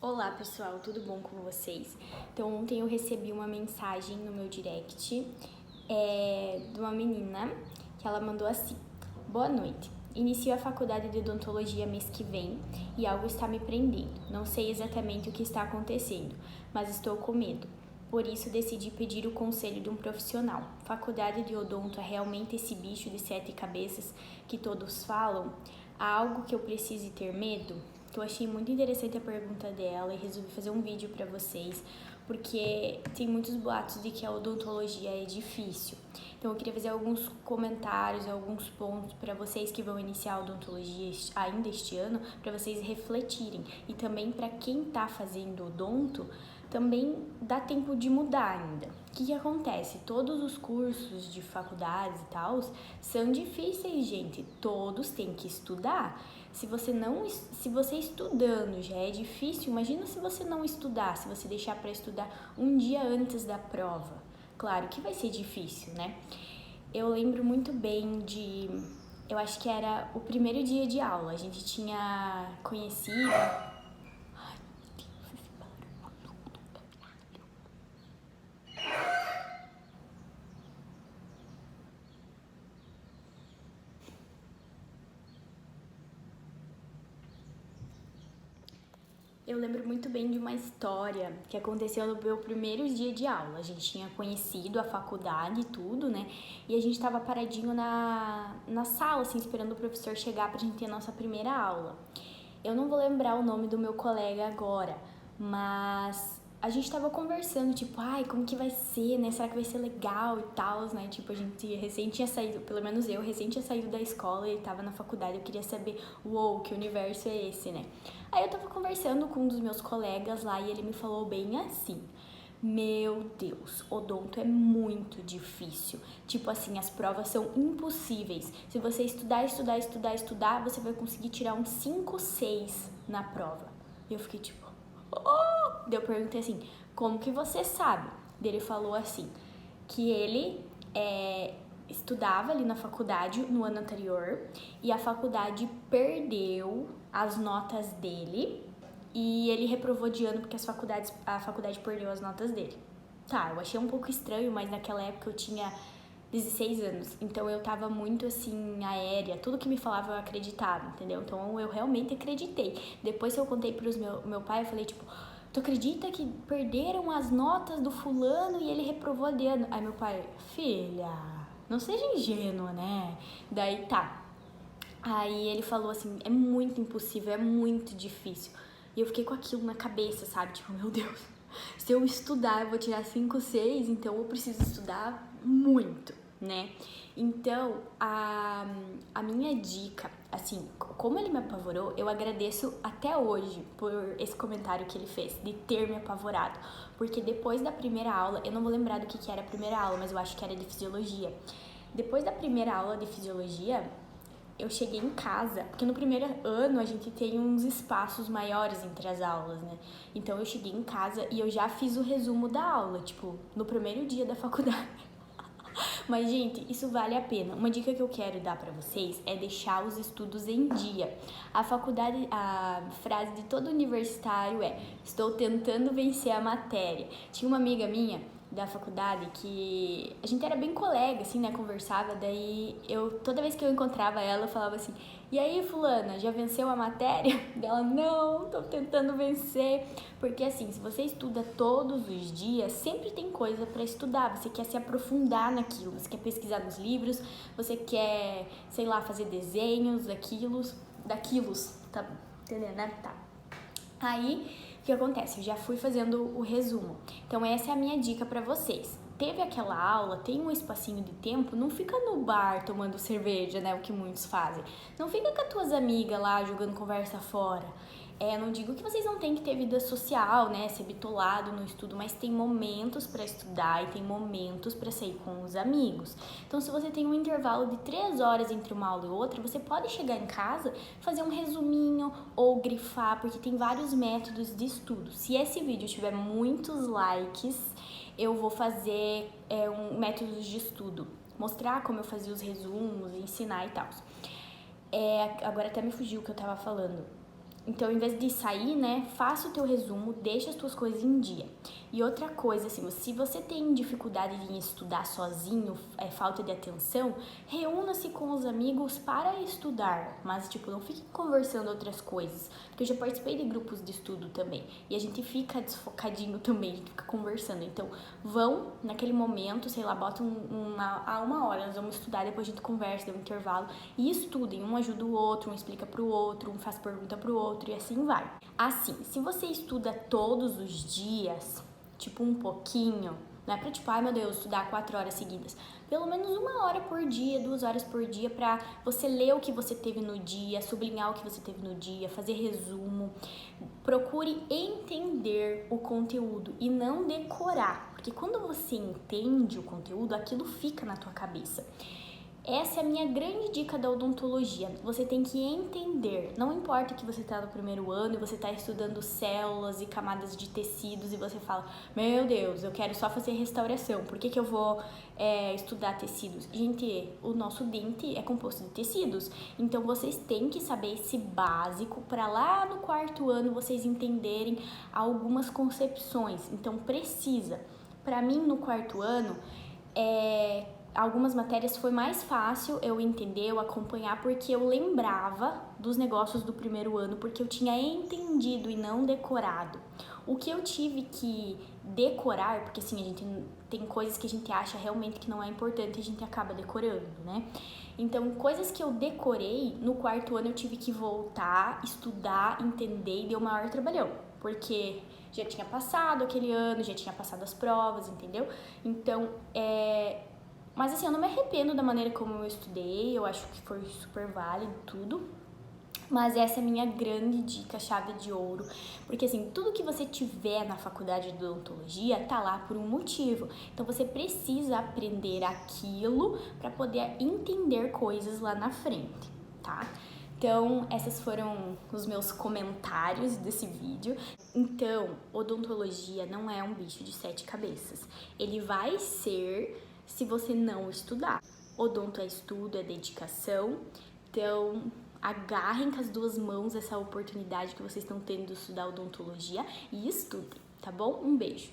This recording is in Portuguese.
Olá pessoal, tudo bom com vocês? Então ontem eu recebi uma mensagem no meu direct de uma menina que ela mandou assim: Boa noite, inicio a faculdade de odontologia mês que vem e algo está me prendendo. Não sei exatamente o que está acontecendo, mas estou com medo. Por isso decidi pedir o conselho de um profissional. Faculdade de odonto é realmente esse bicho de 7 cabeças que todos falam? Há algo que eu precise ter medo? Eu achei muito interessante a pergunta dela e resolvi fazer um vídeo para vocês, porque tem muitos boatos de que a odontologia é difícil. Então eu queria fazer alguns comentários, alguns pontos para vocês que vão iniciar a odontologia ainda este ano, para vocês refletirem. E também para quem está fazendo odonto, também dá tempo de mudar ainda. O que acontece? Todos os cursos de faculdades e tal são difíceis, gente. Todos têm que estudar. Se você estudando já é difícil, imagina se você não estudar, se você deixar para estudar um dia antes da prova. Claro que vai ser difícil, né? Eu lembro muito bem eu acho que era o primeiro dia de aula, a gente tinha conhecido. Eu lembro muito bem de uma história que aconteceu no meu primeiro dia de aula. A gente tinha conhecido a faculdade e tudo, né? E a gente tava paradinho na sala, assim, esperando o professor chegar pra gente ter a nossa primeira aula. Eu não vou lembrar o nome do meu colega agora, mas a gente tava conversando, tipo, ai, como que vai ser, né? Será que vai ser legal e tal, né? Tipo, a gente recém tinha saído, pelo menos eu, recém tinha saído da escola e tava na faculdade, eu queria saber, uou, que universo é esse, né? Aí eu tava conversando com um dos meus colegas lá e ele me falou bem assim: Meu Deus, odonto é muito difícil. Tipo assim, as provas são impossíveis. Se você estudar, você vai conseguir tirar um 5, 6 na prova. E eu fiquei tipo, oh! Daí eu perguntei assim, como que você sabe? Daí ele falou assim, que ele estudava ali na faculdade no ano anterior e a faculdade perdeu as notas dele e ele reprovou de ano porque a faculdade perdeu as notas dele. Tá, eu achei um pouco estranho, mas naquela época eu tinha 16 anos, então eu tava muito assim, aérea, tudo que me falava eu acreditava, entendeu? Então eu realmente acreditei. Depois que eu contei pros meu pai, eu falei tipo, tu acredita que perderam as notas do fulano e ele reprovou de ano? Aí meu pai, filha, não seja ingênua, né? Daí tá. Aí ele falou assim, é muito impossível, é muito difícil. E eu fiquei com aquilo na cabeça, sabe? Tipo, meu Deus, se eu estudar eu vou tirar 5, 6, então eu preciso estudar muito, né? Então, a minha dica, assim, como ele me apavorou, eu agradeço até hoje por esse comentário que ele fez, de ter me apavorado. Porque depois da primeira aula, eu não vou lembrar do que era a primeira aula, mas eu acho que era de fisiologia. Depois da primeira aula de fisiologia, eu cheguei em casa, porque no primeiro ano a gente tem uns espaços maiores entre as aulas, né? Então eu cheguei em casa e eu já fiz o resumo da aula, tipo, no primeiro dia da faculdade. Mas, gente, isso vale a pena. Uma dica que eu quero dar pra vocês é deixar os estudos em dia. A frase de todo universitário é: estou tentando vencer a matéria. Tinha uma amiga minha da faculdade que a gente era bem colega, assim, né, conversava, daí toda vez que eu encontrava ela, eu falava assim, e aí fulana, já venceu a matéria? Ela, não, tô tentando vencer, porque assim, se você estuda todos os dias, sempre tem coisa para estudar, você quer se aprofundar naquilo, você quer pesquisar nos livros, você quer, sei lá, fazer desenhos daquilos, tá entendendo, né? Tá. Aí, o que acontece? Eu já fui fazendo o resumo. Então, essa é a minha dica pra vocês. Teve aquela aula, tem um espacinho de tempo, não fica no bar tomando cerveja, né? O que muitos fazem. Não fica com as tuas amigas lá jogando conversa fora. Não digo que vocês não têm que ter vida social, né? Ser bitolado no estudo, mas tem momentos pra estudar e tem momentos pra sair com os amigos. Então, se você tem um intervalo de 3 horas entre uma aula e outra, você pode chegar em casa, fazer um resuminho ou grifar, porque tem vários métodos de estudo. Se esse vídeo tiver muitos likes, eu vou fazer métodos de estudo, mostrar como eu fazia os resumos, ensinar e tal. Agora até me fugiu o que eu tava falando. Então, ao invés de sair, né, faça o teu resumo, deixa as tuas coisas em dia. E outra coisa, assim, se você tem dificuldade em estudar sozinho, falta de atenção, reúna-se com os amigos para estudar, mas, tipo, não fique conversando outras coisas, porque eu já participei de grupos de estudo também, e a gente fica desfocadinho também, a gente fica conversando. Então, vão naquele momento, sei lá, bota uma hora, nós vamos estudar, depois a gente conversa, dá um intervalo, e estudem, um ajuda o outro, um explica pro outro, um faz pergunta pro outro, e assim vai. Assim, se você estuda todos os dias, tipo um pouquinho, não é pra tipo, ai meu Deus, estudar 4 horas seguidas. Pelo menos 1 hora por dia, 2 horas por dia, pra você ler o que você teve no dia, sublinhar o que você teve no dia, fazer resumo. Procure entender o conteúdo e não decorar, porque quando você entende o conteúdo, aquilo fica na tua cabeça. Essa é a minha grande dica da odontologia. Você tem que entender. Não importa que você está no primeiro ano e você está estudando células e camadas de tecidos e você fala, meu Deus, eu quero só fazer restauração. Por que eu vou estudar tecidos? Gente, o nosso dente é composto de tecidos. Então, vocês têm que saber esse básico para lá no 4º ano vocês entenderem algumas concepções. Então, precisa. Para mim, no 4º ano, algumas matérias foi mais fácil eu entender, eu acompanhar, porque eu lembrava dos negócios do primeiro ano, porque eu tinha entendido e não decorado. O que eu tive que decorar, porque assim, a gente tem coisas que a gente acha realmente que não é importante e a gente acaba decorando, né? Então, coisas que eu decorei, no 4º ano eu tive que voltar, estudar, entender e deu o maior trabalhão, porque já tinha passado aquele ano, já tinha passado as provas, entendeu? Então, mas assim, eu não me arrependo da maneira como eu estudei, eu acho que foi super válido tudo. Mas essa é a minha grande dica, chave de ouro. Porque assim, tudo que você tiver na faculdade de odontologia tá lá por um motivo. Então você precisa aprender aquilo para poder entender coisas lá na frente, tá? Então, esses foram os meus comentários desse vídeo. Então, odontologia não é um bicho de 7 cabeças. Ele vai ser se você não estudar. Odonto é estudo, é dedicação. Então, agarrem com as 2 mãos essa oportunidade que vocês estão tendo de estudar odontologia e estudem, tá bom? Um beijo!